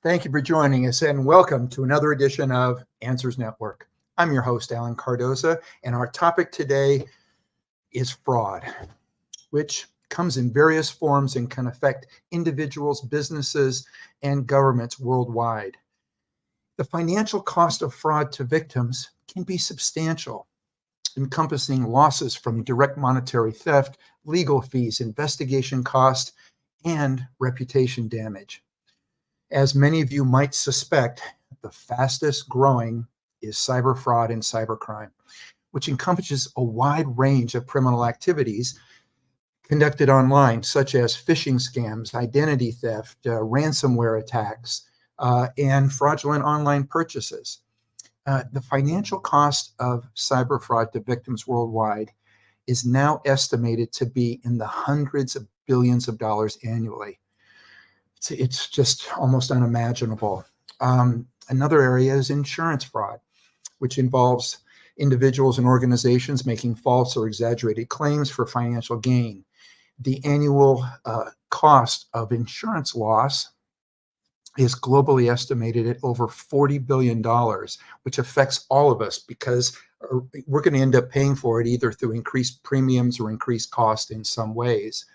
Thank you for joining us and welcome to another edition of Answers Network. I'm your host, Alan Cardoza, and our topic today is fraud, which comes in various forms and can affect individuals, businesses, and governments worldwide. The financial cost of fraud to victims can be substantial, encompassing losses from direct monetary theft, legal fees, investigation costs, and reputation damage. As many of you might suspect, the fastest growing is cyber fraud and cybercrime, which encompasses a wide range of criminal activities conducted online, such as phishing scams, identity theft, ransomware attacks, and fraudulent online purchases. The financial cost of cyber fraud to victims worldwide is now estimated to be in the hundreds of billions of dollars annually. It's just almost unimaginable. Another area is insurance fraud, which involves individuals and organizations making false or exaggerated claims for financial gain. The annual cost of insurance loss is globally estimated at over $40 billion, which affects all of us because we're going to end up paying for it either through increased premiums or increased cost in some ways.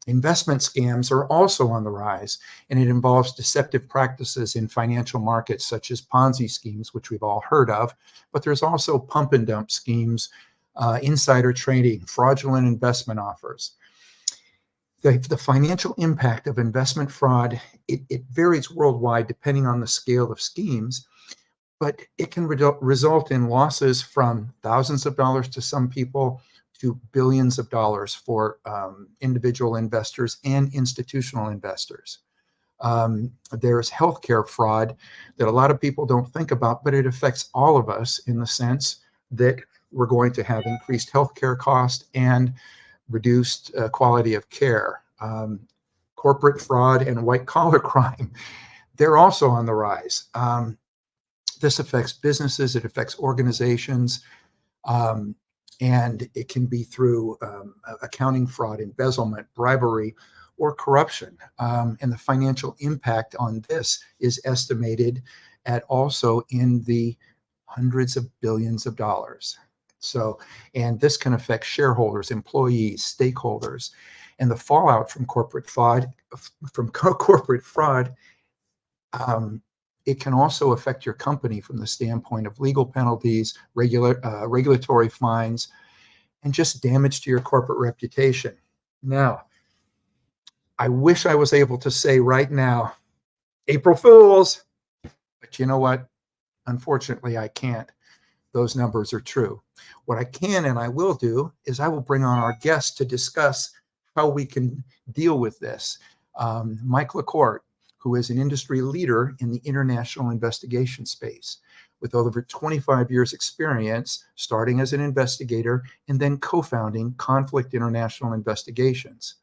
Investment scams are also on the rise, and it involves deceptive practices in financial markets such as Ponzi schemes, which we've all heard of, but there's also pump and dump schemes, insider trading, fraudulent investment offers. The financial impact of investment fraud, it varies worldwide depending on the scale of schemes, but it can result in losses from thousands of dollars to some people to billions of dollars for individual investors and institutional investors. There's healthcare fraud that a lot of people don't think about, but it affects all of us in the sense that we're going to have increased healthcare cost and reduced quality of care. Corporate fraud and white collar crime, they're also on the rise. This affects businesses, it affects organizations, and it can be through accounting fraud, embezzlement, bribery, or corruption. And the financial impact on this is estimated at also in the hundreds of billions of dollars. And this can affect shareholders, employees, stakeholders, and the fallout from corporate fraud. It can also affect your company from the standpoint of legal penalties, regulatory fines, and just damage to your corporate reputation. Now, I wish I was able to say right now, April Fools, but you know what? Unfortunately, I can't. Those numbers are true. What I can and I will do is I will bring on our guests to discuss how we can deal with this. Mike LaCourte, who is an industry leader in the international investigation space with over 25 years experience, starting as an investigator and then co-founding Conflict International Investigations.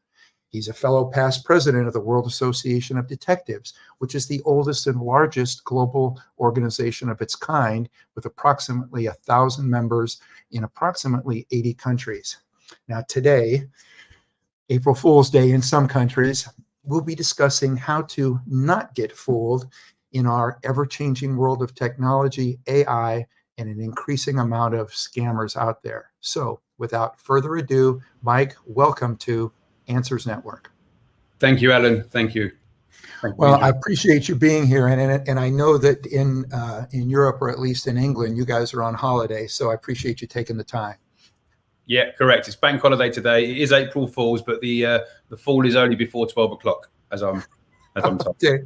He's a fellow past president of the World Association of Detectives, which is the oldest and largest global organization of its kind, with approximately 1,000 members in approximately 80 countries. Now today, April Fool's Day in some countries, we'll be discussing how to not get fooled in our ever-changing world of technology, AI, and an increasing amount of scammers out there. So without further ado, Mike, welcome to Answers Network. Thank you, Alan. Thank you. Well, I appreciate you being here, and I know that in Europe, or at least in England, you guys are on holiday, so I appreciate you taking the time. Yeah, correct. It's bank holiday today. It is April Fool's, but the fall is only before 12 o'clock, as I'm told. Okay.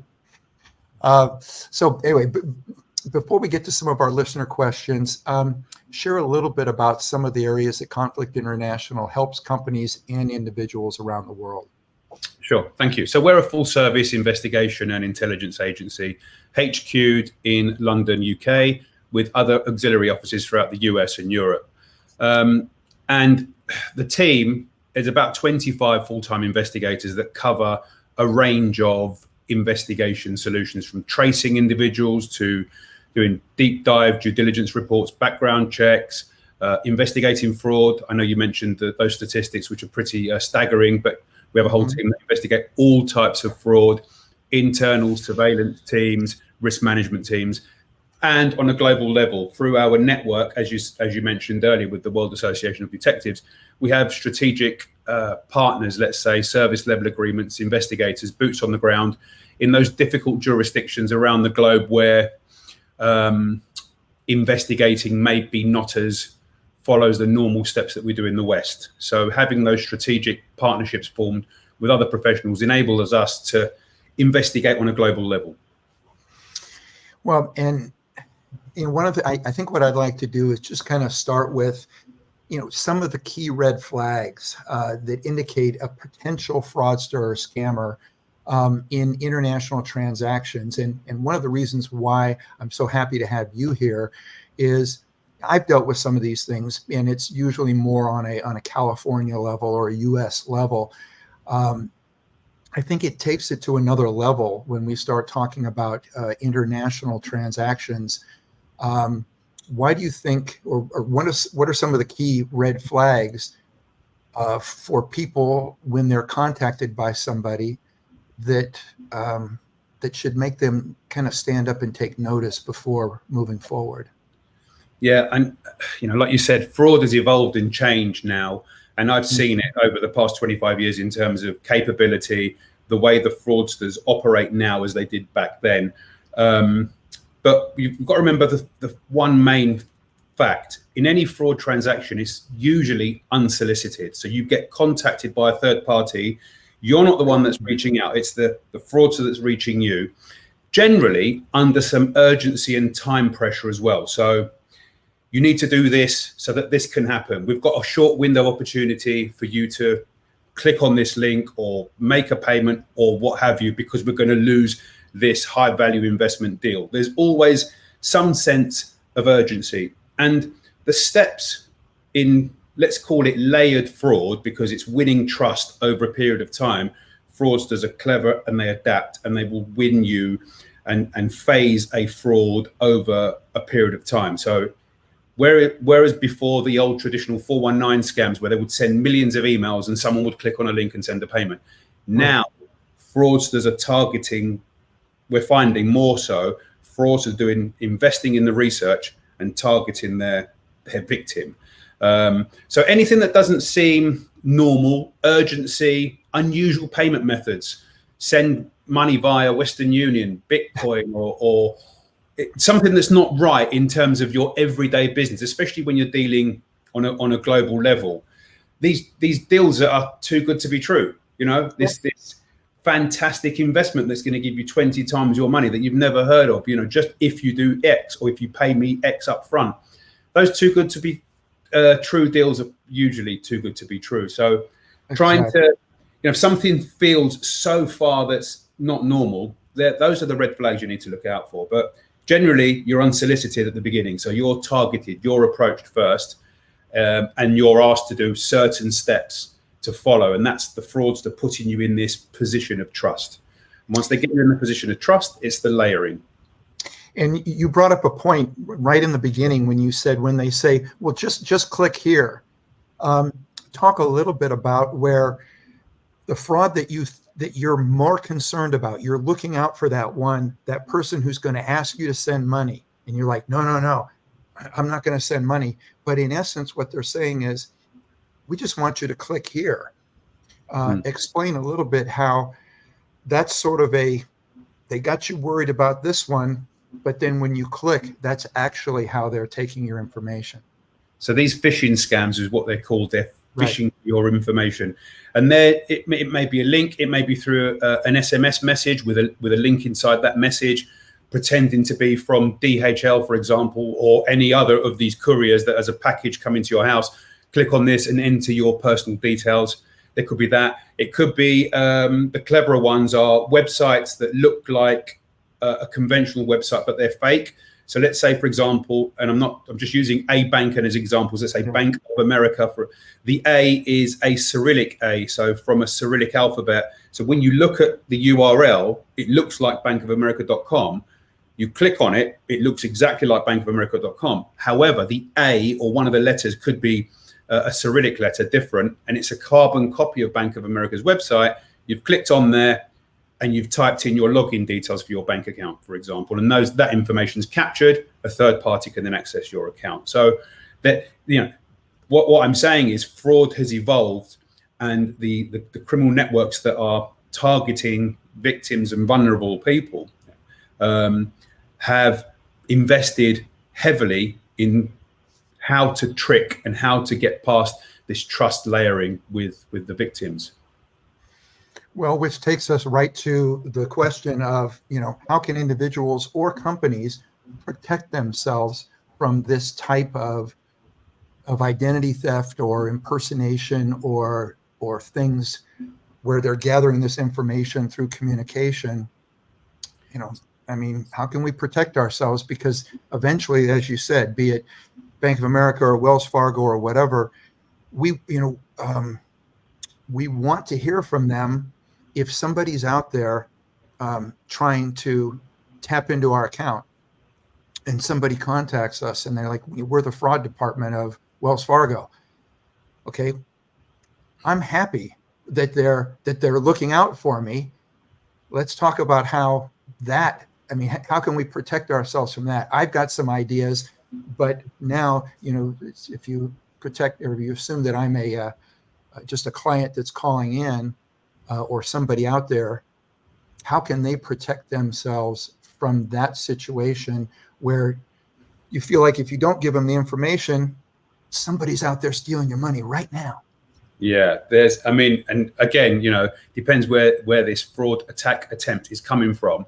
So anyway, before we get to some of our listener questions, share a little bit about some of the areas that Conflict International helps companies and individuals around the world. Sure, thank you. So we're a full-service investigation and intelligence agency, HQ'd in London, UK, with other auxiliary offices throughout the US and Europe. And the team is about 25 full-time investigators that cover a range of investigation solutions, from tracing individuals to doing deep dive due diligence reports, background checks, investigating fraud. I know you mentioned those statistics, which are pretty staggering, but we have a whole team that investigate all types of fraud, internal surveillance teams, risk management teams, and on a global level through our network, as you mentioned earlier, with the World Association of Detectives, we have strategic partners, let's say service level agreements, investigators, boots on the ground in those difficult jurisdictions around the globe where investigating maybe not as follows the normal steps that we do in the West. So having those strategic partnerships formed with other professionals enables us to investigate on a global level. Well, and one of the, I think what I'd like to do is just kind of start with, some of the key red flags that indicate a potential fraudster or scammer in international transactions. And one of the reasons why I'm so happy to have you here is I've dealt with some of these things, and it's usually more on a California level or a US level. I think it takes it to another level when we start talking about international transactions. Why do you think, or what are some of the key red flags for people when they're contacted by somebody that should make them kind of stand up and take notice before moving forward? Yeah, and like you said, fraud has evolved and changed now, and I've seen it over the past 25 years in terms of capability, the way the fraudsters operate now as they did back then. But you've got to remember the one main fact: in any fraud transaction, it's usually unsolicited. So you get contacted by a third party. You're not the one that's reaching out. It's the fraudster that's reaching you, generally under some urgency and time pressure as well. So you need to do this so that this can happen. We've got a short window opportunity for you to click on this link or make a payment or what have you, because we're going to lose this high value investment deal. There's always some sense of urgency. And the steps in, let's call it layered fraud, because it's winning trust over a period of time. Fraudsters are clever and they adapt, and they will win you and phase a fraud over a period of time. So whereas before the old traditional 419 scams where they would send millions of emails and someone would click on a link and send a payment, now fraudsters are targeting, we're finding more so, fraudsters investing in the research and targeting their victim. So anything that doesn't seem normal, urgency, unusual payment methods, send money via Western Union, Bitcoin, or something that's not right in terms of your everyday business, especially when you're dealing on a global level. These deals are too good to be true. This fantastic investment that's going to give you 20 times your money that you've never heard of, just if you do X or if you pay me X up front. Those too good to be true deals are usually too good to be true. So trying to, if something feels so far that's not normal, those are the red flags you need to look out for. But generally, you're unsolicited at the beginning. So you're targeted, you're approached first, and you're asked to do certain steps to follow. And that's the fraudster putting you in this position of trust. And once they get you in the position of trust, it's the layering. And you brought up a point right in the beginning when you said, when they say, well, just click here. Talk a little bit about where the fraud that you're more concerned about. You're looking out for that person who's going to ask you to send money. And you're like, no, I'm not going to send money. But in essence, what they're saying is, we just want you to click here. Explain a little bit how that's sort of they got you worried about this one, but then when you click, that's actually how they're taking your information. So these phishing scams is what they're called. They're phishing your information. And it may be a link, it may be through an SMS message with a link inside that message, pretending to be from DHL, for example, or any other of these couriers that as a package come into your house. Click on this and enter your personal details. There could be that. It could be the cleverer ones are websites that look like a conventional website, but they're fake. So let's say, for example, and I'm just using a bank as examples. Let's say Bank of America. For the A is a Cyrillic A, so from a Cyrillic alphabet. So when you look at the URL, it looks like bankofamerica.com. You click on it, it looks exactly like bankofamerica.com. However, the A or one of the letters could be a Cyrillic letter different, and it's a carbon copy of Bank of America's website. You've clicked on there and you've typed in your login details for your bank account, for example, and that information is captured, a third party can then access your account. So that, what I'm saying is fraud has evolved, and the criminal networks that are targeting victims and vulnerable people have invested heavily in how to trick and how to get past this trust layering with the victims. Well, which takes us right to the question of, how can individuals or companies protect themselves from this type of identity theft or impersonation or things where they're gathering this information through communication? How can we protect ourselves? Because eventually, as you said, be it Bank of America or Wells Fargo or whatever, we want to hear from them if somebody's out there trying to tap into our account, and somebody contacts us and they're like, we're the fraud department of Wells Fargo. Okay, I'm happy that they're looking out for me. Let's talk about how can we protect ourselves from that? I've got some ideas, but now, if you protect, or you assume that I'm just a client that's calling in, or somebody out there, how can they protect themselves from that situation where you feel like if you don't give them the information, somebody's out there stealing your money right now? Yeah, and again, depends where this fraud attack attempt is coming from.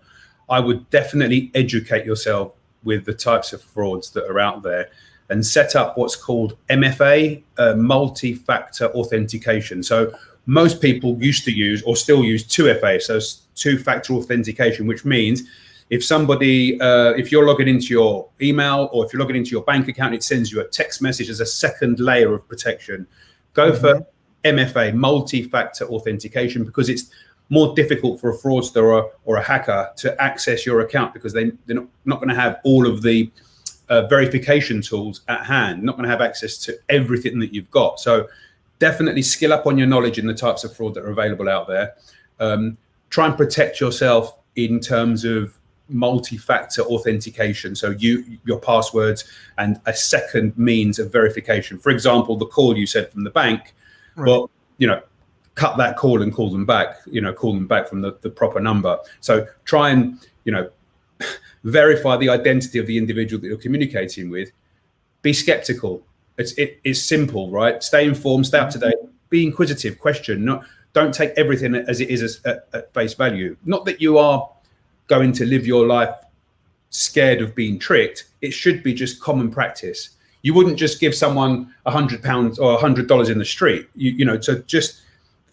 I would definitely educate yourself with the types of frauds that are out there, and set up what's called MFA, multi-factor authentication. So most people used to use, or still use, 2FA, so two-factor authentication, which means if somebody, if you're logging into your email or if you're logging into your bank account, it sends you a text message as a second layer of protection. Go for MFA, multi-factor authentication, because it's more difficult for a fraudster or a hacker to access your account, because they're not going to have all of the verification tools at hand, not going to have access to everything that you've got. So definitely skill up on your knowledge in the types of fraud that are available out there. Try and protect yourself in terms of multi-factor authentication. So your passwords and a second means of verification. For example, the call you said from the bank, right. Well, cut that call and call them back, call them back from the proper number. So try and, verify the identity of the individual that you're communicating with. Be skeptical. It's simple, right? Stay informed, stay up to date, be inquisitive, question. Don't take everything as it is at face value. Not that you are going to live your life scared of being tricked. It should be just common practice. You wouldn't just give someone £100 or $100 in the street. So just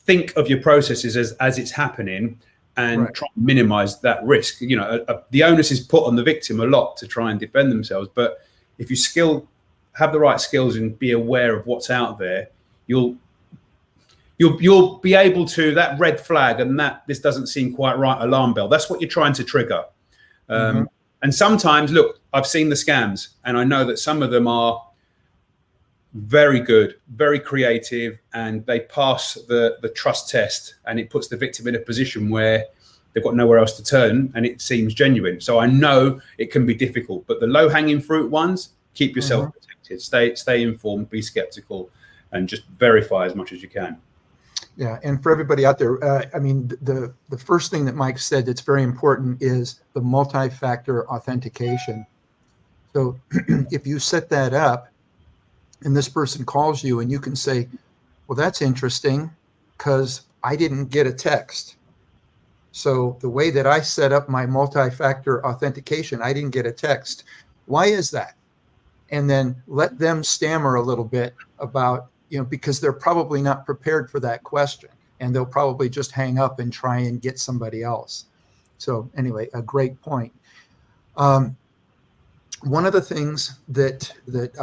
think of your processes as it's happening, and right. Try and minimize that risk. The onus is put on the victim a lot to try and defend themselves. But if you have the right skills and be aware of what's out there, you'll be able to, that red flag and that this doesn't seem quite right alarm bell, that's what you're trying to trigger. And sometimes, look, I've seen the scams, and I know that some of them are very good, very creative, and they pass the trust test, and it puts the victim in a position where they've got nowhere else to turn, and it seems genuine. So I know it can be difficult, but the low-hanging fruit ones, keep yourself protected, stay informed, be skeptical, and just verify as much as you can. Yeah, and for everybody out there, the first thing that Mike said that's very important is the multi-factor authentication. So if you set that up, and this person calls you, and you can say, well, that's interesting because I didn't get a text. So the way that I set up my multi-factor authentication, I didn't get a text. Why is that? And then let them stammer a little bit about, because they're probably not prepared for that question, and they'll probably just hang up and try and get somebody else. So anyway, a great point. One of the things that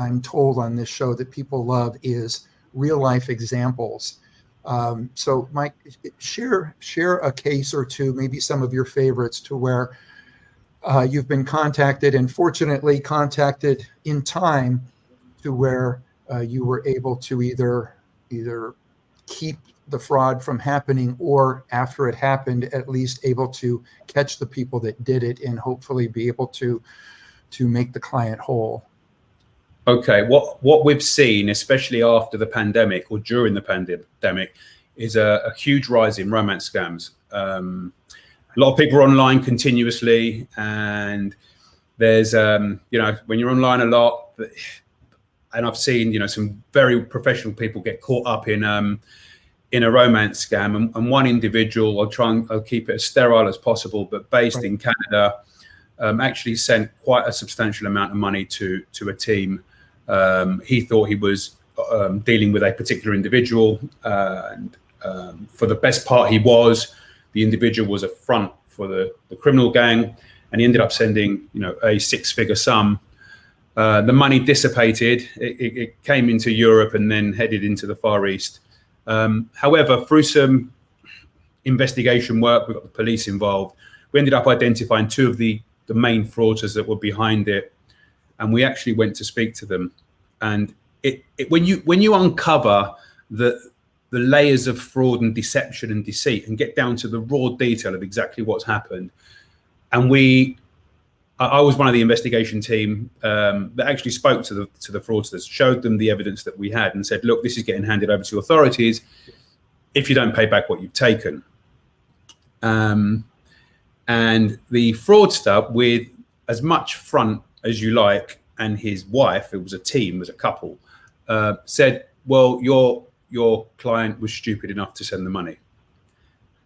I'm told on this show that people love is real life examples. So Mike, share a case or two, maybe some of your favorites, to where you've been contacted, and fortunately contacted in time to where you were able to either keep the fraud from happening, or after it happened, at least able to catch the people that did it and hopefully be able to make the client whole? Okay, what we've seen, especially after the pandemic or during the pandemic, is a huge rise in romance scams. A lot of people are online continuously, and there's when you're online a lot, and I've seen some very professional people get caught up in a romance scam, and one individual, I'll keep it as sterile as possible, but based in Canada, actually sent quite a substantial amount of money to a team. He thought he was dealing with a particular individual, and for the best part, the individual was a front for the criminal gang, and he ended up sending a six-figure sum. The money dissipated. It came into Europe and then headed into the Far East. However, through some investigation work, we got the police involved. We ended up identifying two of the main fraudsters that were behind it, and we actually went to speak to them. And when you uncover the layers of fraud and deception and deceit and get down to the raw detail of exactly what's happened, and I was one of the investigation team that actually spoke to the fraudsters, showed them the evidence that we had, and said, look, this is getting handed over to authorities if you don't pay back what you've taken. And the fraudster, with as much front as you like, and his wife, it was a team, it was a couple, said, well, your client was stupid enough to send the money.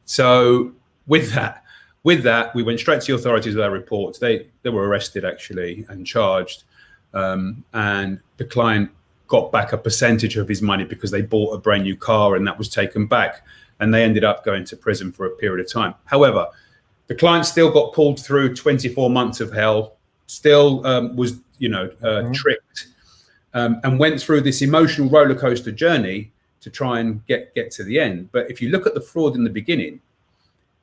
So with that, we went straight to the authorities with our reports. They were arrested actually and charged, and the client got back a percentage of his money because they bought a brand new car, and that was taken back, and they ended up going to prison for a period of time. However, the client still got pulled through 24 months of hell, still was tricked, and went through this emotional roller coaster journey to try and get to the end. But if you look at the fraud in the beginning,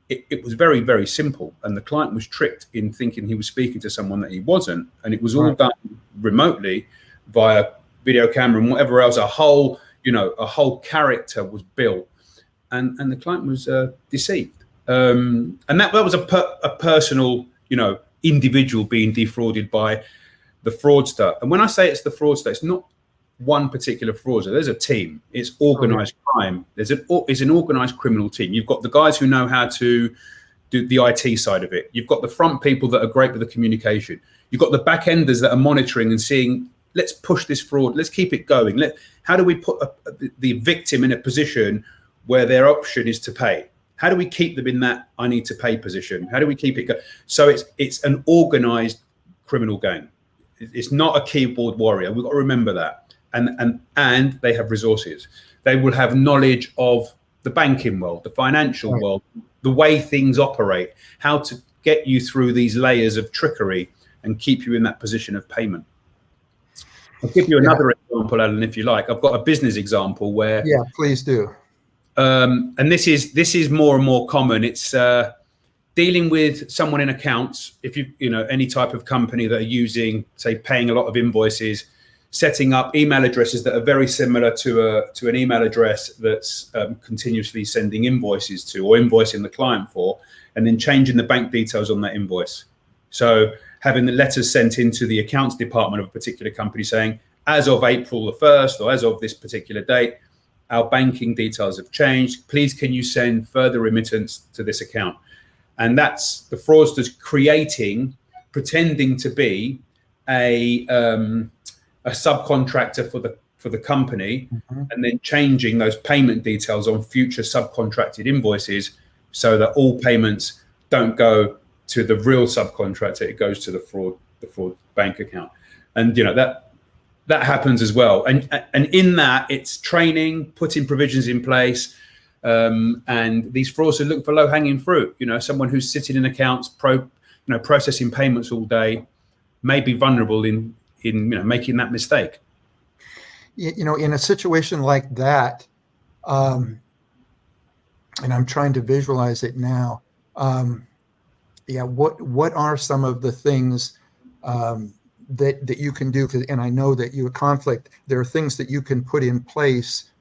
it was very, very simple, and the client was tricked in thinking he was speaking to someone that he wasn't, and it was all done remotely via video camera and whatever else. A whole character was built, and the client was deceived, and that was a personal, individual being defrauded by the fraudster. And when I say it's the fraudster, it's not one particular fraudster. There's a team. It's organized crime. It's an organized criminal team. You've got the guys who know how to do the IT side of it. You've got the front people that are great with the communication. You've got the back enders that are monitoring and seeing, let's push this fraud. Let's keep it going. How do we put the victim in a position where their option is to pay? How do we keep them in that I need to pay position? How do we keep it going? So it's an organized criminal gang. It's not a keyboard warrior. We've got to remember that. And they have resources. They will have knowledge of the banking world, the financial world, the way things operate, how to get you through these layers of trickery and keep you in that position of payment. I'll give you another example, Alan, if you like. I've got a business example where... Yeah, please do. And this is more and more common. It's dealing with someone in accounts. If any type of company that are using, say, paying a lot of invoices, setting up email addresses that are very similar to an email address that's continuously sending invoices to, or invoicing the client for, and then changing the bank details on that invoice. So having the letters sent into the accounts department of a particular company saying, as of April the 1st, or as of this particular date, our banking details have changed. Please, can you send further remittance to this account? And that's the fraudsters pretending to be a subcontractor for the company, and then changing those payment details on future subcontracted invoices so that all payments don't go to the real subcontractor, it goes to the fraud bank account. And that happens as well. And in that, it's training, putting provisions in place, and these fraudsters look for low-hanging fruit. Someone who's sitting in accounts, processing payments all day, may be vulnerable in making that mistake. In a situation like that, and I'm trying to visualize it now. What are some of the things that you can do? And I know that you have conflict. There are things that you can put in place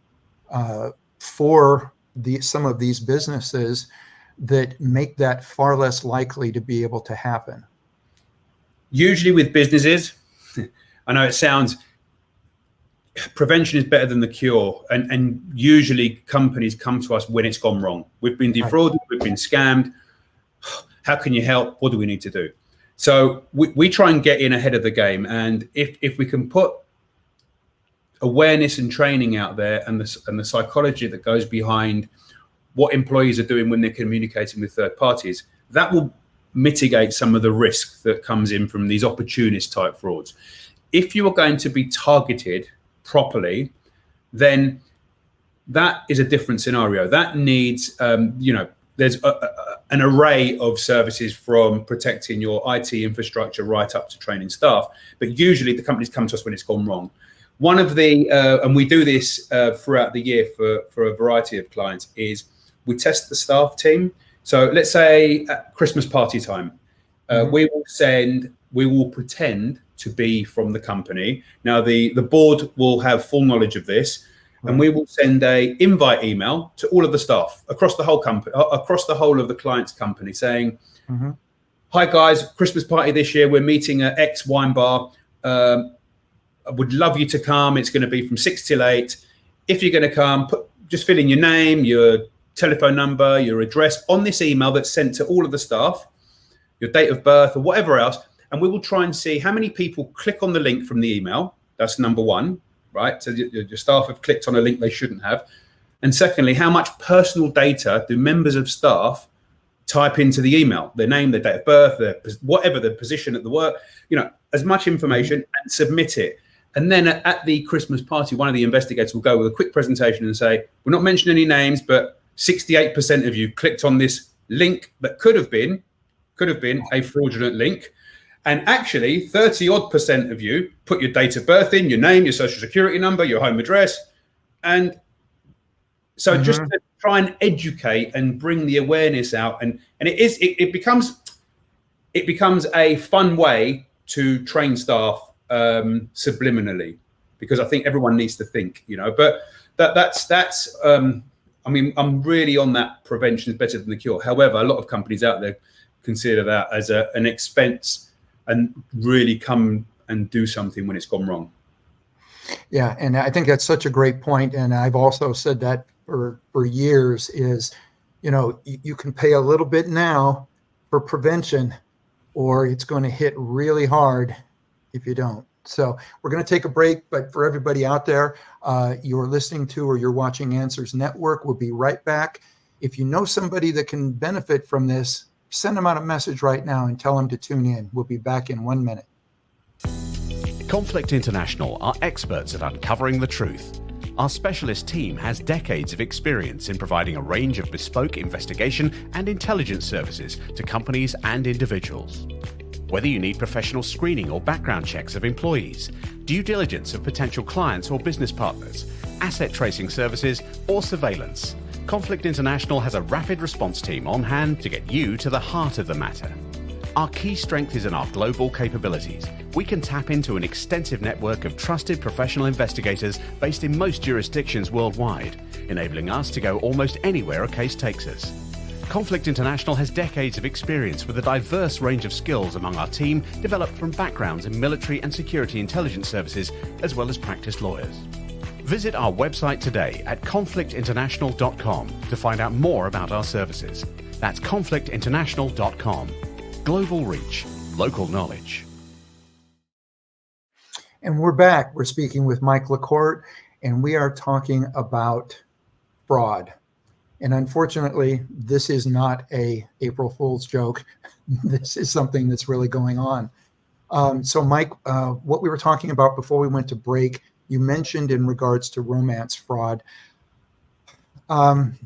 for some of these businesses that make that far less likely to be able to happen? Usually with businesses, I know it sounds, prevention is better than the cure. And usually companies come to us when it's gone wrong. We've been defrauded, we've been scammed. How can you help? What do we need to do? So we try and get in ahead of the game. And if we can put awareness and training out there, and the psychology that goes behind what employees are doing when they're communicating with third parties, that will mitigate some of the risk that comes in from these opportunist type frauds. If you are going to be targeted properly, then that is a different scenario. That needs, there's an array of services, from protecting your IT infrastructure right up to training staff. But usually the companies come to us when it's gone wrong. One of the, and we do this throughout the year for a variety of clients, is we test the staff team. So let's say at Christmas party time, we will pretend to be from the company. Now the board will have full knowledge of this, and we will send a invite email to all of the staff across the whole company, across the whole of the client's company, saying, "Hi guys, Christmas party this year. We're meeting at X wine bar. I would love you to come. It's going to be from 6 till 8. If you're going to come, just fill in your name, your telephone number, your address on this email that's sent to all of the staff, your date of birth or whatever else. And we will try and see how many people click on the link from the email. That's number one, right? So your staff have clicked on a link they shouldn't have. And secondly, how much personal data do members of staff type into the email? Their name, their date of birth, whatever their position at the work, as much information, and submit it. And then at the Christmas party, one of the investigators will go with a quick presentation and say, we're not mentioning any names, but 68% of you clicked on this link that could have been a fraudulent link. And actually 30% of you put your date of birth in, your name, your social security number, your home address. And so just to try and educate and bring the awareness out. And it becomes a fun way to train staff subliminally, because I think everyone needs to think, but that's I'm really on that prevention is better than the cure. However, a lot of companies out there consider that as an expense and really come and do something when it's gone wrong. Yeah, and I think that's such a great point. And I've also said that for years is, you can pay a little bit now for prevention, or it's going to hit really hard if you don't. So we're going to take a break, but for everybody out there, you're listening to or you're watching Answers Network. We'll be right back. If you know somebody that can benefit from this, send them out a message right now and tell them to tune in. We'll be back in 1 minute. Conflict International are experts at uncovering the truth. Our specialist team has decades of experience in providing a range of bespoke investigation and intelligence services to companies and individuals. Whether you need professional screening or background checks of employees, due diligence of potential clients or business partners, asset tracing services, or surveillance, Conflict International has a rapid response team on hand to get you to the heart of the matter. Our key strength is in our global capabilities. We can tap into an extensive network of trusted professional investigators based in most jurisdictions worldwide, enabling us to go almost anywhere a case takes us. Conflict International has decades of experience with a diverse range of skills among our team, developed from backgrounds in military and security intelligence services, as well as practiced lawyers. Visit our website today at conflictinternational.com to find out more about our services. That's conflictinternational.com. Global reach, local knowledge. And we're back. We're speaking with Mike LaCourte, and we are talking about fraud. And unfortunately, this is not a April Fool's joke. This is something that's really going on. So Mike, what we were talking about before we went to break, you mentioned in regards to romance fraud. I'm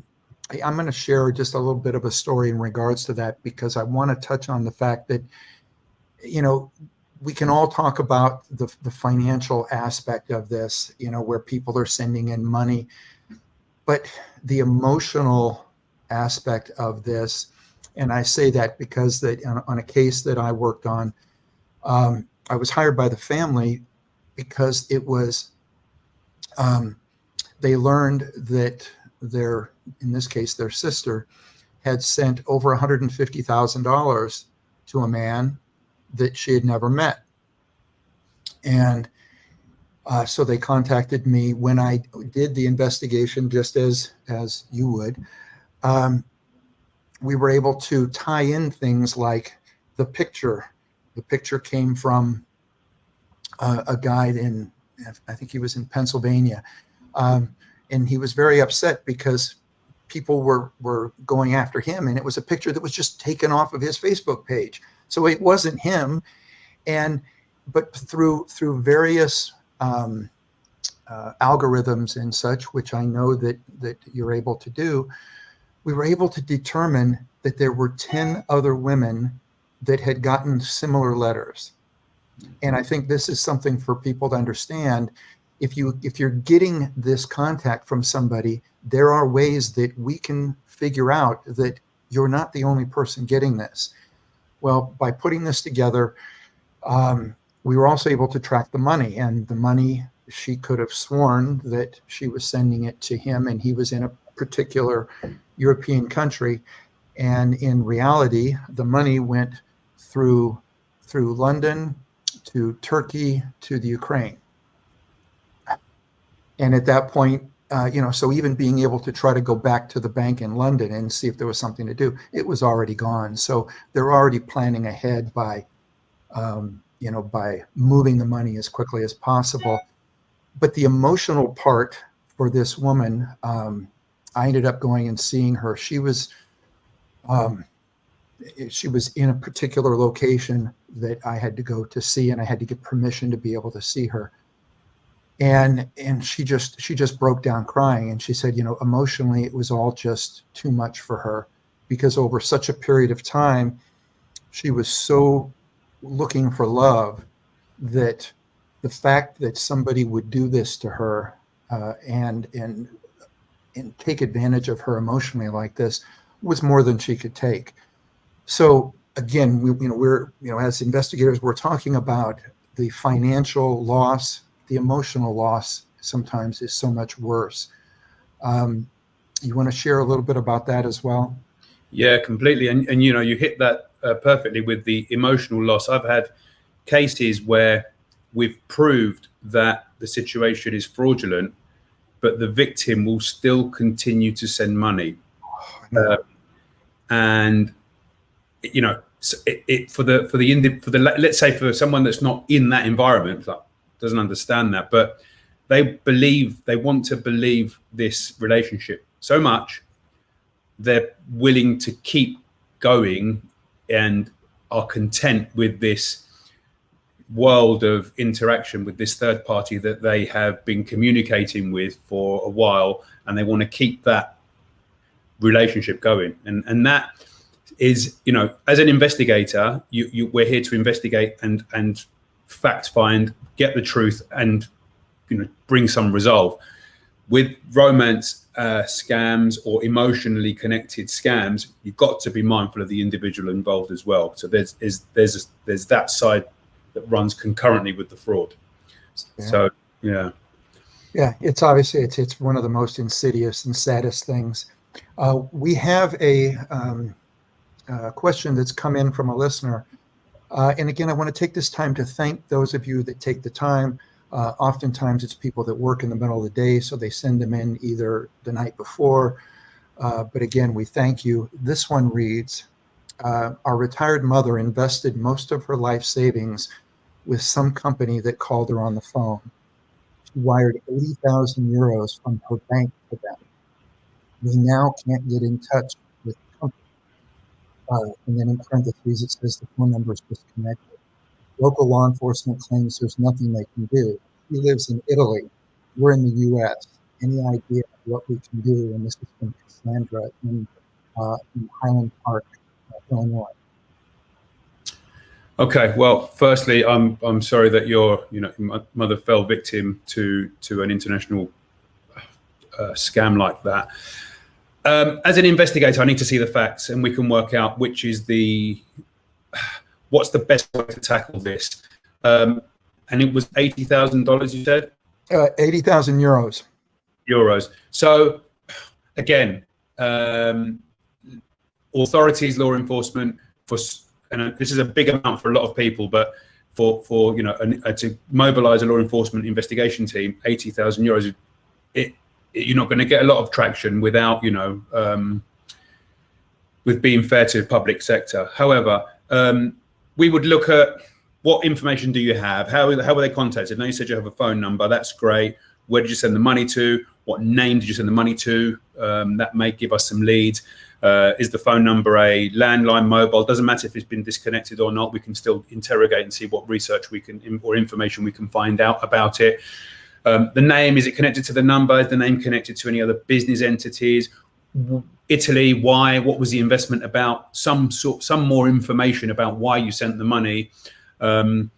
going to share just a little bit of a story in regards to that, because I want to touch on the fact that, we can all talk about the financial aspect of this, where people are sending in money. But the emotional aspect of this, and I say that because on a case that I worked on, I was hired by the family because it was, they learned that in this case, their sister, had sent over $150,000 to a man that she had never met. And so they contacted me when I did the investigation, just as you would. We were able to tie in things like the picture. The picture came from a guy I think he was in Pennsylvania. And he was very upset because people were going after him, and it was a picture that was just taken off of his Facebook page. So it wasn't him. But through various algorithms and such, which I know that you're able to do, we were able to determine that there were 10 other women that had gotten similar letters. And I think this is something for people to understand. If you're getting this contact from somebody, there are ways that we can figure out that you're not the only person getting this. Well, by putting this together, we were also able to track the money, and the money, she could have sworn that she was sending it to him, and he was in a particular European country. And in reality, the money went through London to Turkey to the Ukraine. And at that point, so even being able to try to go back to the bank in London and see if there was something to do, it was already gone. So they're already planning ahead by moving the money as quickly as possible. But the emotional part for this woman, I ended up going and seeing her. She was in a particular location that I had to go to see, and I had to get permission to be able to see her. And she just broke down crying, and she said, emotionally, it was all just too much for her, because over such a period of time, she was so looking for love that the fact that somebody would do this to her and take advantage of her emotionally like this was more than she could take. So again, we're as investigators, we're talking about the financial loss. The emotional loss sometimes is so much worse. You want to share a little bit about that as well? Yeah, completely. And you hit that perfectly with the emotional loss. I've had cases where we've proved that the situation is fraudulent, but the victim will still continue to send money. And let's say for someone that's not in that environment, like, doesn't understand that, but they want to believe this relationship so much, they're willing to keep going and are content with this world of interaction with this third party that they have been communicating with for a while, and they want to keep that relationship going. And that is, as an investigator, we're here to investigate and fact find, get the truth, and bring some resolve. With romance scams or emotionally connected scams, you've got to be mindful of the individual involved as well. So there's that side that runs concurrently with the fraud. Yeah. So yeah, it's obviously it's one of the most insidious and saddest things. We have a question that's come in from a listener. And again, I want to take this time to thank those of you that take the time. Oftentimes it's people that work in the middle of the day, so they send them in either the night before. But again, we thank you. This one reads, our retired mother invested most of her life savings with some company that called her on the phone. She wired 80,000 euros from her bank to them. We now can't get in touch with the company. And then in parentheses, it says the phone number is disconnected. Local law enforcement claims there's nothing they can do. He lives in Italy. We're in the U.S. Any idea what we can do? And this is from Cassandra in Highland Park, Illinois. Okay. Well, firstly, I'm sorry that your mother fell victim to an international scam like that. As an investigator, I need to see the facts, and we can work out what's the best way to tackle this. And it was $80,000, you said? 80,000 euros. Euros. So again, authorities, law enforcement, and this is a big amount for a lot of people, but for to mobilise a law enforcement investigation team, €80,000, you're not going to get a lot of traction without with being fair to the public sector. However, we would look at what information do you have? How were they contacted? Now you said you have a phone number. That's great. Where did you send the money to? What name did you send the money to? That may give us some leads. Is the phone number a landline, mobile? Doesn't matter if it's been disconnected or not. We can still interrogate and see what research we can or information we can find out about it. The name, is it connected to the number? Is the name connected to any other business entities? Italy, why? What was the investment about? Some more information about why you sent the money. And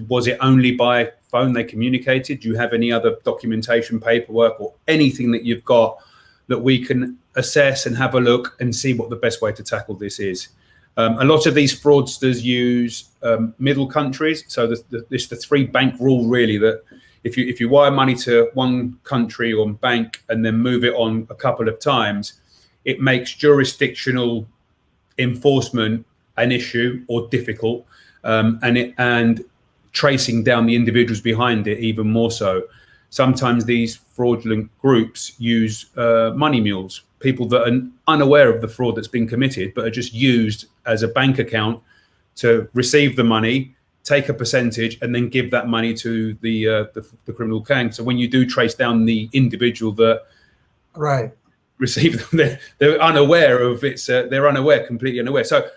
was it only by phone they communicated? Do you have any other documentation, paperwork, or anything that you've got that we can assess and have a look and see what the best way to tackle this is? A lot of these fraudsters use middle countries. So it's the 3-bank rule, really, that if you wire money to one country or bank and then move it on a couple of times, it makes jurisdictional enforcement an issue or difficult. And tracing down the individuals behind it even more so. Sometimes these fraudulent groups use money mules, people that are unaware of the fraud that's been committed, but are just used as a bank account to receive the money, take a percentage, and then give that money to the criminal gang. So when you do trace down the individual that received them, they're unaware of it's. They're unaware, completely unaware. So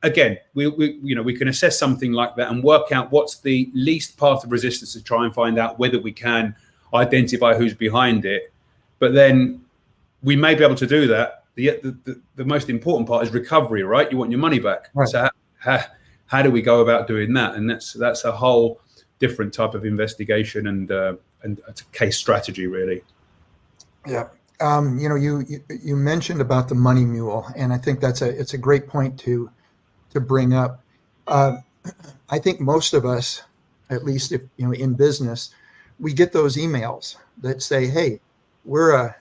again, we can assess something like that and work out what's the least path of resistance to try and find out whether we can identify who's behind it. But then we may be able to do that. The most important part is recovery, right? You want your money back. Right. So how do we go about doing that? And that's a whole different type of investigation and a case strategy, really. Yeah. You mentioned about the money mule, and I think it's a great point to bring up. I think most of us, at least if in business, we get those emails that say, "Hey, we're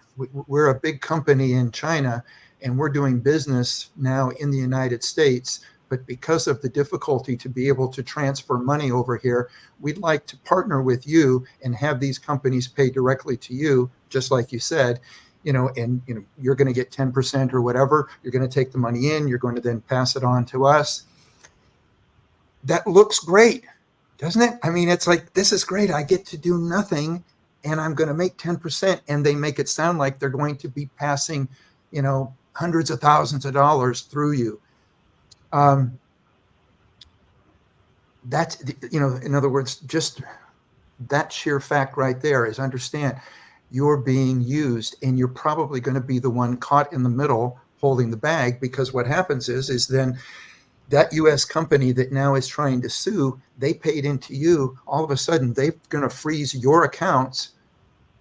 a big company in China, and we're doing business now in the United States. But because of the difficulty to be able to transfer money over here, we'd like to partner with you and have these companies pay directly to you, just like you said." And you're going to get 10% or whatever. You're going to take the money in. You're going to then pass it on to us. That looks great, doesn't it? I mean, it's like, this is great. I get to do nothing, and I'm going to make 10%. And they make it sound like they're going to be passing, hundreds of thousands of dollars through you. That's, in other words, just that sheer fact right there is understand. You're being used, and you're probably going to be the one caught in the middle holding the bag, because what happens is then that U.S. company that now is trying to sue, they paid into you. All of a sudden, they're going to freeze your accounts.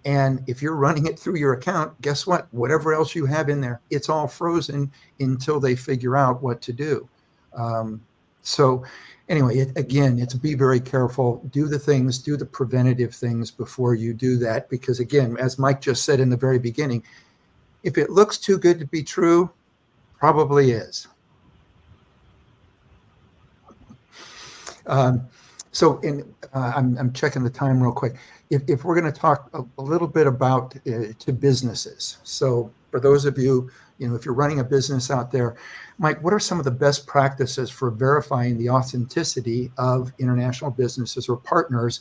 And if you're running it through your account, guess what? Whatever else you have in there, it's all frozen until they figure out what to do. So anyway, it's be very careful. Do the preventative things before you do that. Because again, as Mike just said in the very beginning, if it looks too good to be true, probably is. I'm checking the time real quick. If we're going to talk a little bit about to businesses. So for those of you, if you're running a business out there, Mike, what are some of the best practices for verifying the authenticity of international businesses or partners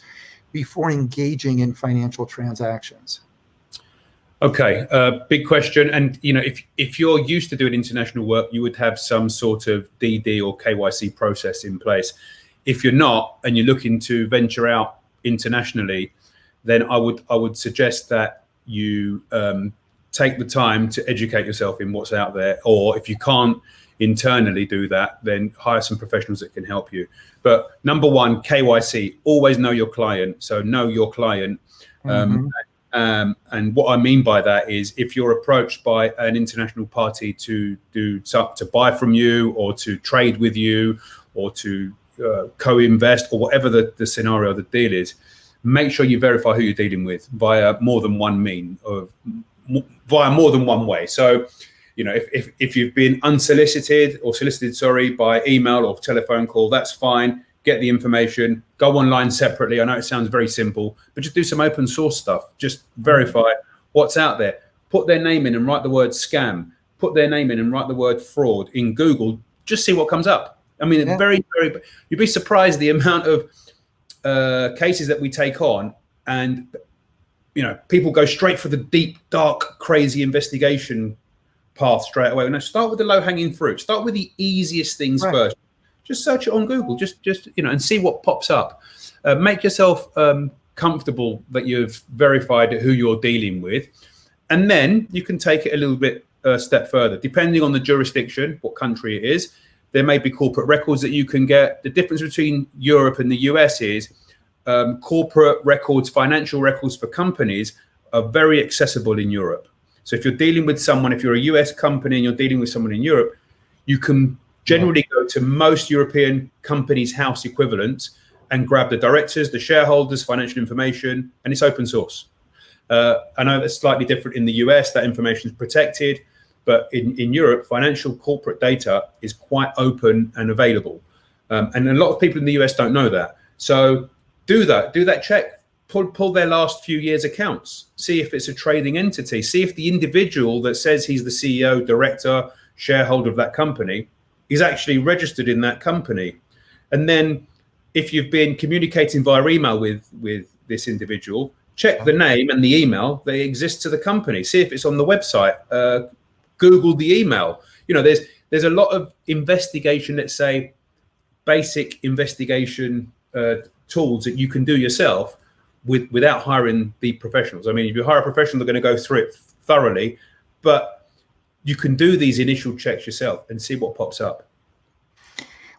before engaging in financial transactions? Okay, big question. And if you're used to doing international work, you would have some sort of DD or KYC process in place. If you're not, and you're looking to venture out internationally, then I would suggest that you take the time to educate yourself in what's out there. Or if you can't internally do that, then hire some professionals that can help you. But number one, KYC, always know your client. So know your client. And what I mean by that is, if you're approached by an international party to buy from you, or to trade with you, or to co-invest, or whatever the scenario, the deal is, make sure you verify who you're dealing with via more than one via more than one way. So, if you've been unsolicited or solicited, by email or telephone call, that's fine. Get the information, go online separately. I know it sounds very simple, but just do some open source stuff. Just verify what's out there. Put their name in and write the word scam. Put their name in and write the word fraud in Google. Just see what comes up. I mean, you'd be surprised the amount of cases that we take on, and people go straight for the deep, dark, crazy investigation path straight away. No, start with the low-hanging fruit. Start with the easiest things first. Just search it on Google. Just and see what pops up. Make yourself comfortable that you've verified who you're dealing with, and then you can take it a little bit step further. Depending on the jurisdiction, what country it is, there may be corporate records that you can get. The difference between Europe and the US is corporate records, financial records for companies are very accessible in Europe. So if you're dealing with someone, if you're a US company and you're dealing with someone in Europe, you can generally go to most European companies' house equivalents and grab the directors, the shareholders, financial information, and it's open source. I know that's slightly different in the US, that information is protected, but in Europe, financial corporate data is quite open and available. And a lot of people in the US don't know that. So do that check, pull their last few years' accounts, see if it's a trading entity, see if the individual that says he's the CEO, director, shareholder of that company is actually registered in that company. And then if you've been communicating via email with this individual, check the name and the email that exists to the company. See if it's on the website. Google the email. There's a lot of investigation, let's say, basic investigation tools that you can do yourself without hiring the professionals. I mean, if you hire a professional, they're going to go through it thoroughly, but you can do these initial checks yourself and see what pops up.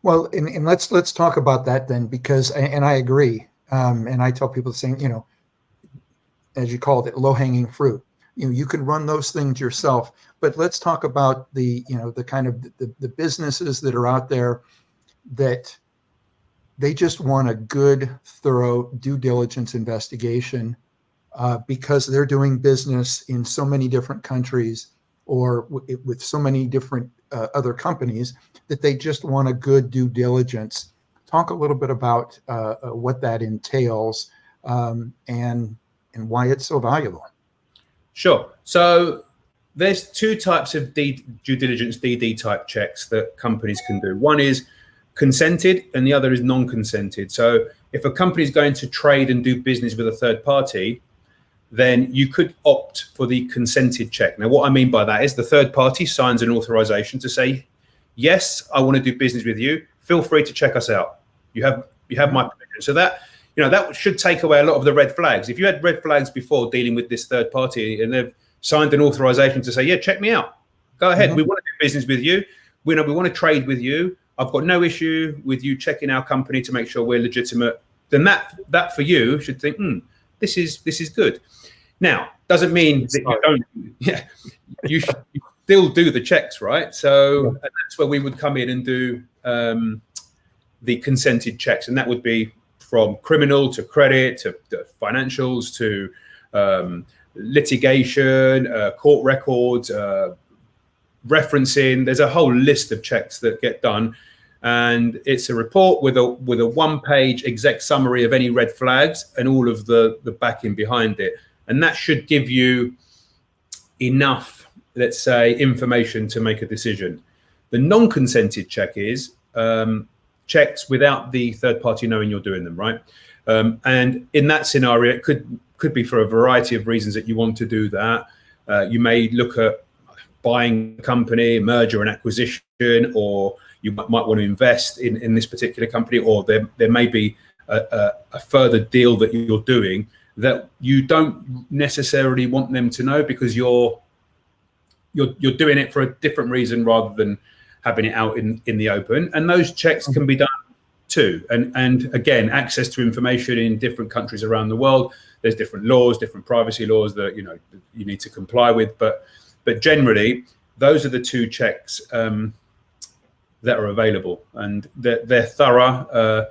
Well, and let's talk about that then, because, and I agree. And I tell people the same, as you called it, low-hanging fruit. You can run those things yourself, but let's talk about the kind of the businesses that are out there that they just want a good, thorough due diligence investigation because they're doing business in so many different countries or with so many different other companies that they just want a good due diligence. Talk a little bit about what that entails and why it's so valuable. Sure. So there's two types of due diligence, DD type checks that companies can do. One is consented and the other is non-consented. So if a company is going to trade and do business with a third party, then you could opt for the consented check. Now, what I mean by that is the third party signs an authorization to say, yes, I want to do business with you. Feel free to check us out. You have my permission. So that should take away a lot of the red flags. If you had red flags before dealing with this third party and they've signed an authorization to say, yeah, check me out. Go ahead. Mm-hmm. We want to do business with you. We want to trade with you. I've got no issue with you checking our company to make sure we're legitimate. Then that for you should think, this is good. Now, doesn't mean that you don't. Yeah, you should still do the checks, right? So and that's where we would come in and do the consented checks, and that would be from criminal to credit to financials to litigation, court records, referencing. There's a whole list of checks that get done, and it's a report with a one-page exec summary of any red flags and all of the backing behind it. And that should give you enough, let's say, information to make a decision. The non-consented check is checks without the third party knowing you're doing them, right? And in that scenario, it could be for a variety of reasons that you want to do that. You may look at buying a company, merger and acquisition, or you might want to invest in this particular company, or there may be a further deal that you're doing that you don't necessarily want them to know because you're doing it for a different reason rather than having it out in the open. And those checks can be done too. And again, access to information in different countries around the world. There's different laws, different privacy laws that you need to comply with. But generally, those are the two checks that are available, and they're thorough.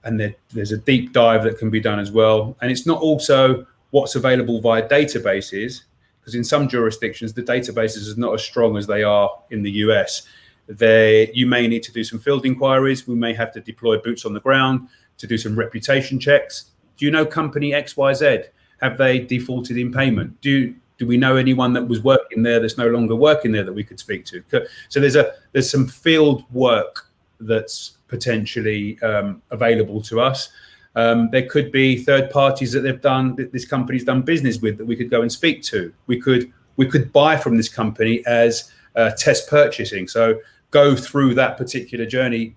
And there's a deep dive that can be done as well. And it's not also what's available via databases because in some jurisdictions, the databases are not as strong as they are in the US. You may need to do some field inquiries. We may have to deploy boots on the ground to do some reputation checks. Do you know company XYZ? Have they defaulted in payment? Do we know anyone that was working there that's no longer working there that we could speak to? So there's some field work that's potentially available to us. There could be third parties that this company's done business with that we could go and speak to. We could buy from this company as test purchasing. So go through that particular journey,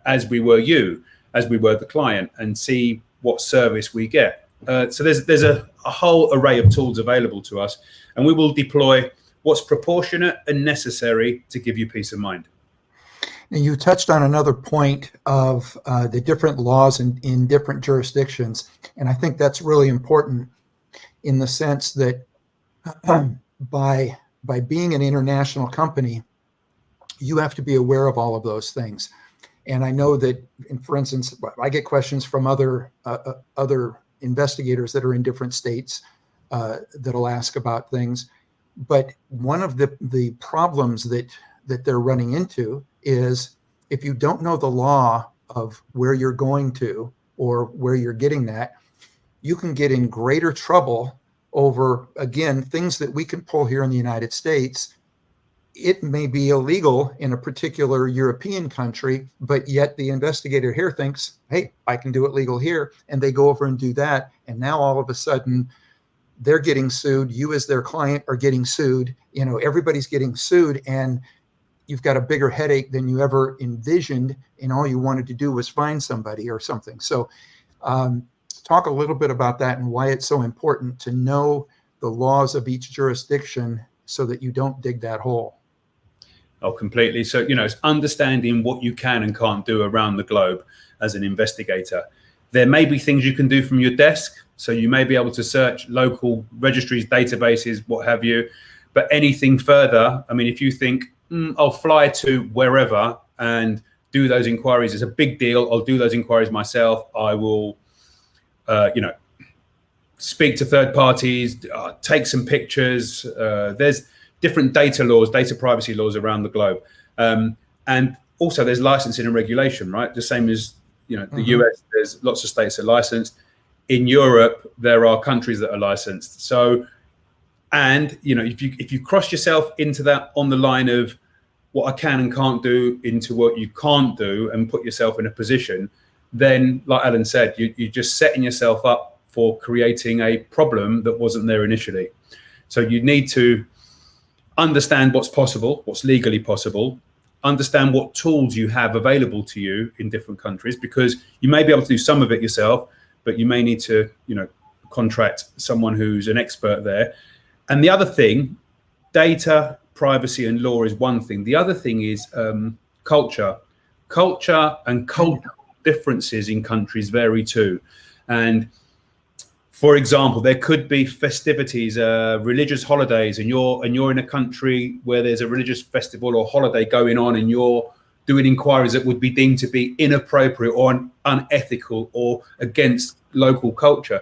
as we were the client, and see what service we get. So there's a whole array of tools available to us, and we will deploy what's proportionate and necessary to give you peace of mind. And you touched on another point of the different laws in different jurisdictions, and I think that's really important in the sense that by being an international company, you have to be aware of all of those things. And I know that, for instance, I get questions from other investigators that are in different states that'll ask about things. But one of the problems that they're running into is if you don't know the law of where you're going to or where you're getting that, you can get in greater trouble over, again, things that we can pull here in the United States. It may be illegal in a particular European country, but yet the investigator here thinks, hey, I can do it legal here. And they go over and do that. And now all of a sudden they're getting sued. You as their client are getting sued. Everybody's getting sued, and you've got a bigger headache than you ever envisioned. And all you wanted to do was find somebody or something. So talk a little bit about that and why it's so important to know the laws of each jurisdiction so that you don't dig that hole. Oh, completely. So, it's understanding what you can and can't do around the globe as an investigator. There may be things you can do from your desk. So you may be able to search local registries, databases, what have you. But anything further, if you think, I'll fly to wherever and do those inquiries, it's a big deal. I'll do those inquiries myself. I will, speak to third parties, take some pictures. There's different data privacy laws around the globe. And also there's licensing and regulation, right? The same as, the US, there's lots of states that are licensed. In Europe, there are countries that are licensed. So, and, if you cross yourself into that on the line of what I can and can't do into what you can't do and put yourself in a position, then like Alan said, you're just setting yourself up for creating a problem that wasn't there initially. So you need to understand what's possible, what's legally possible, understand what tools you have available to you in different countries, because you may be able to do some of it yourself, but you may need to, contract someone who's an expert there. And the other thing, data, privacy and law is one thing. The other thing is culture. Culture and cultural differences in countries vary too. And for example, there could be festivities, religious holidays, and you're in a country where there's a religious festival or holiday going on, and you're doing inquiries that would be deemed to be inappropriate or unethical or against local culture.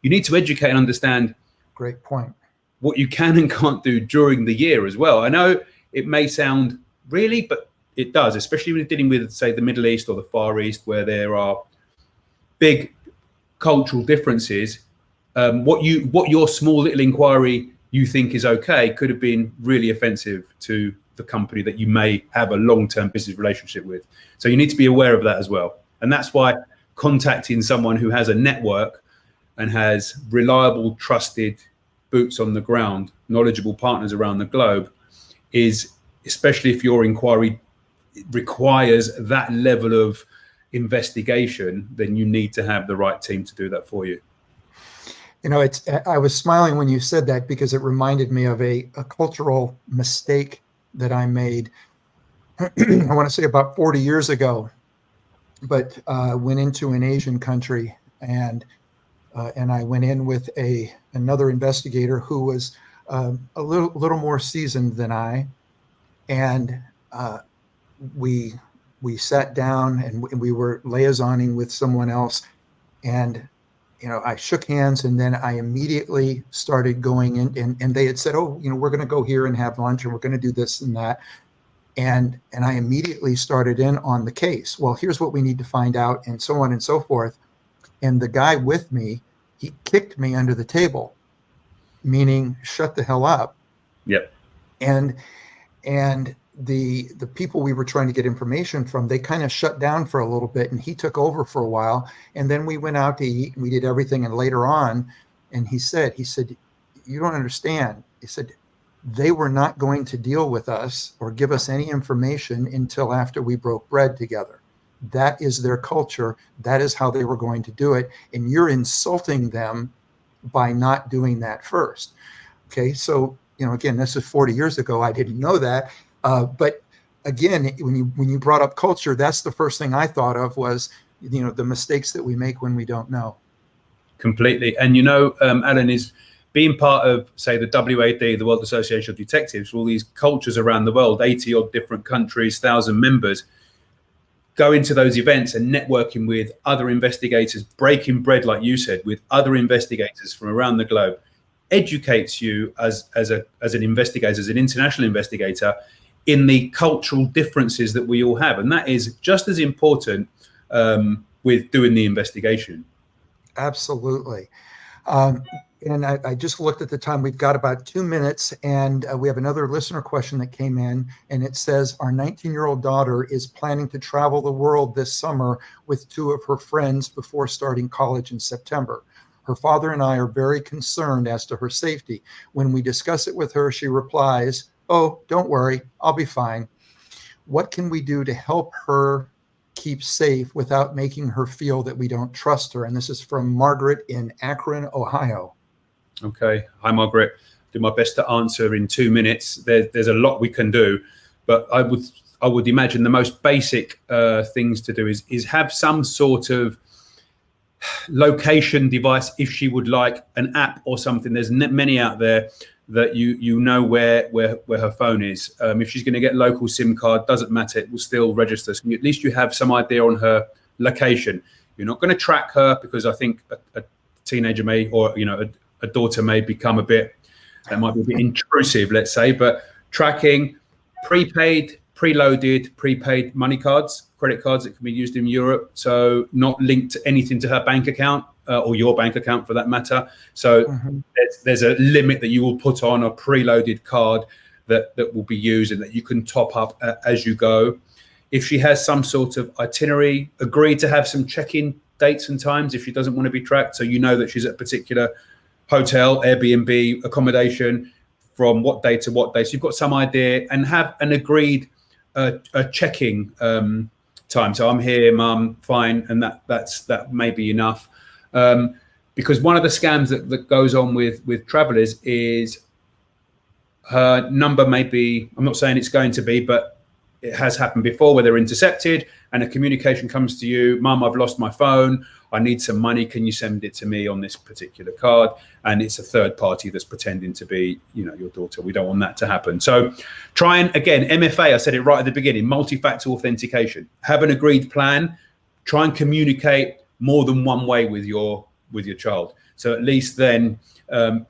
You need to educate and understand. Great point. What you can and can't do during the year as well. I know it may sound really, but it does, especially when you're dealing with, say, the Middle East or the Far East, where there are big cultural differences. What your small little inquiry you think is okay could have been really offensive to the company that you may have a long-term business relationship with. So you need to be aware of that as well. And that's why contacting someone who has a network and has reliable, trusted boots on the ground, knowledgeable partners around the globe is, especially if your inquiry requires that level of investigation, then you need to have the right team to do that for you. I was smiling when you said that because it reminded me of a cultural mistake that I made, I want to say about 40 years ago, but went into an Asian country and I went in with another investigator who was a little more seasoned than I, and we sat down and we were liaisoning with someone else, and I shook hands, and then I immediately started going in, and they had said, oh, we're going to go here and have lunch, and we're going to do this and that. And I immediately started in on the case. Well, here's what we need to find out, and so on and so forth. And the guy with me, he kicked me under the table, meaning shut the hell up. Yep. And the people we were trying to get information from, they kind of shut down for a little bit, and he took over for a while. And then we went out to eat, and we did everything. And later on, and he said, you don't understand. He said, they were not going to deal with us or give us any information until after we broke bread together. That is their culture. That is how they were going to do it. And you're insulting them by not doing that first. Okay. So, again, this is 40 years ago. I didn't know that. But again, when you brought up culture, that's the first thing I thought of was, the mistakes that we make when we don't know. Completely. And, Alan, is being part of, say, the WAD, the World Association of Detectives, all these cultures around the world, 80 odd different countries, 1,000 members, going to those events and networking with other investigators, breaking bread, like you said, with other investigators from around the globe, educates you as an investigator, as an international investigator, in the cultural differences that we all have. And that is just as important with doing the investigation. Absolutely. And I just looked at the time. We've got about 2 minutes, and we have another listener question that came in, and it says, our 19-year-old daughter is planning to travel the world this summer with 2 of her friends before starting college in September. Her father and I are very concerned as to her safety. When we discuss it with her, she replies, oh, don't worry, I'll be fine. What can we do to help her keep safe without making her feel that we don't trust her? And this is from Margaret in Akron, Ohio. Okay. Hi, Margaret. Do my best to answer in 2 minutes. There's a lot we can do, but I would imagine the most basic things to do is have some sort of location device, if she would like an app or something. There's many out there that you know where her phone is. If she's going to get local SIM card, doesn't matter, it will still register. So at least you have some idea on her location. You're not going to track her, because I think a teenager may, or a daughter may become that might be a bit intrusive, let's say. But tracking, prepaid money cards, credit cards that can be used in Europe, so not linked to anything to her bank account or your bank account for that matter. So there's a limit that you will put on a preloaded card that will be used and that you can top up as you go. If she has some sort of itinerary, agree to have some check-in dates and times if she doesn't want to be tracked, so you know that she's at a particular hotel, Airbnb, accommodation from what day to what day. So you've got some idea, and have an agreed a checking time. So I'm here, Mum, fine, and that may be enough. Because one of the scams that goes on with travelers is her number may be, I'm not saying it's going to be, but it has happened before where they're intercepted and a communication comes to you, Mum, I've lost my phone, I need some money, can you send it to me on this particular card? And it's a third party that's pretending to be, your daughter. We don't want that to happen. So try and, again, MFA, I said it right at the beginning, multi-factor authentication. Have an agreed plan. Try and communicate more than one way with your child. So at least then,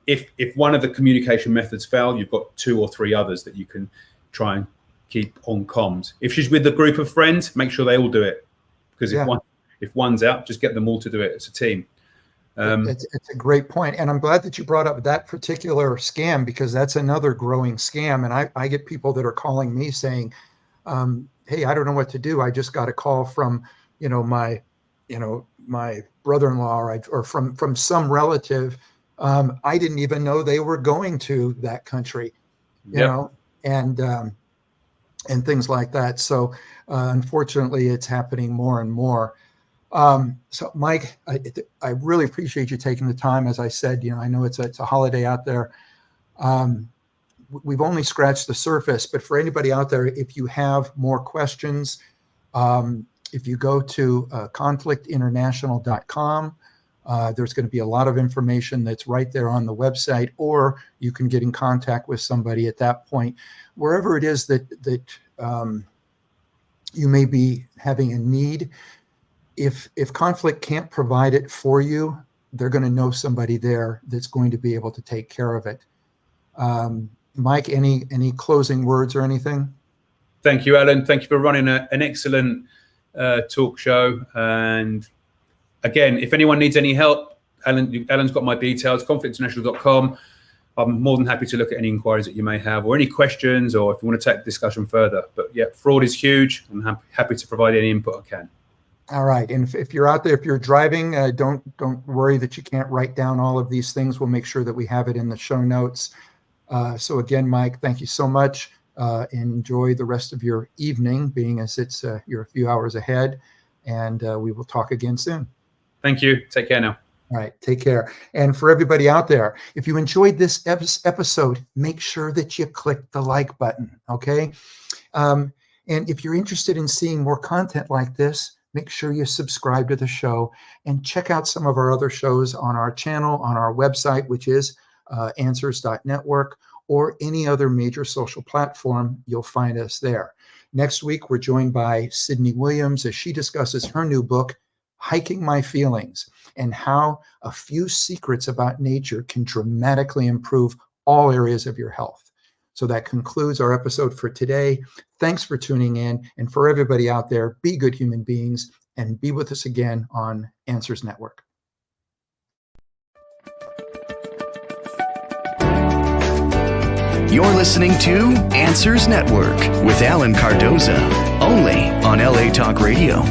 if one of the communication methods fail, you've got 2 or 3 others that you can try and keep on comms. If she's with a group of friends, make sure they all do it. Because if one's out, just get them all to do it as a team. It's a great point. And I'm glad that you brought up that particular scam, because that's another growing scam. And I get people that are calling me saying, hey, I don't know what to do. I just got a call from, my brother-in-law or from some relative. I didn't even know they were going to that country, and things like that. So unfortunately, it's happening more and more. So Mike, I really appreciate you taking the time. As I said, I know it's a holiday out there. We've only scratched the surface, but for anybody out there, if you have more questions, if you go to conflictinternational.com, there's going to be a lot of information that's right there on the website, or you can get in contact with somebody at that point, wherever it is that you may be having a need. If conflict can't provide it for you, they're going to know somebody there that's going to be able to take care of it. Mike, any closing words or anything? Thank you, Alan. Thank you for running an excellent talk show. And again, if anyone needs any help, Alan's got my details, conflictinternational.com. I'm more than happy to look at any inquiries that you may have or any questions, or if you want to take the discussion further. But yeah, fraud is huge. I'm happy to provide any input I can. All right. And if you're out there, if you're driving, don't worry that you can't write down all of these things. We'll make sure that we have it in the show notes. So again, Mike, thank you so much. Enjoy the rest of your evening, being as you're a few hours ahead, and we will talk again soon. Thank you. Take care now. All right, take care. And for everybody out there, if you enjoyed this episode, make sure that you click the like button, okay? And if you're interested in seeing more content like this, make sure you subscribe to the show and check out some of our other shows on our channel, on our website, which is answers.network, or any other major social platform. You'll find us there. Next week, we're joined by Sydney Williams as she discusses her new book, Hiking My Feelings, and how a few secrets about nature can dramatically improve all areas of your health. So that concludes our episode for today. Thanks for tuning in. And for everybody out there, be good human beings and be with us again on Answers Network. You're listening to Answers Network with Alan Cardoza, only on LA Talk Radio.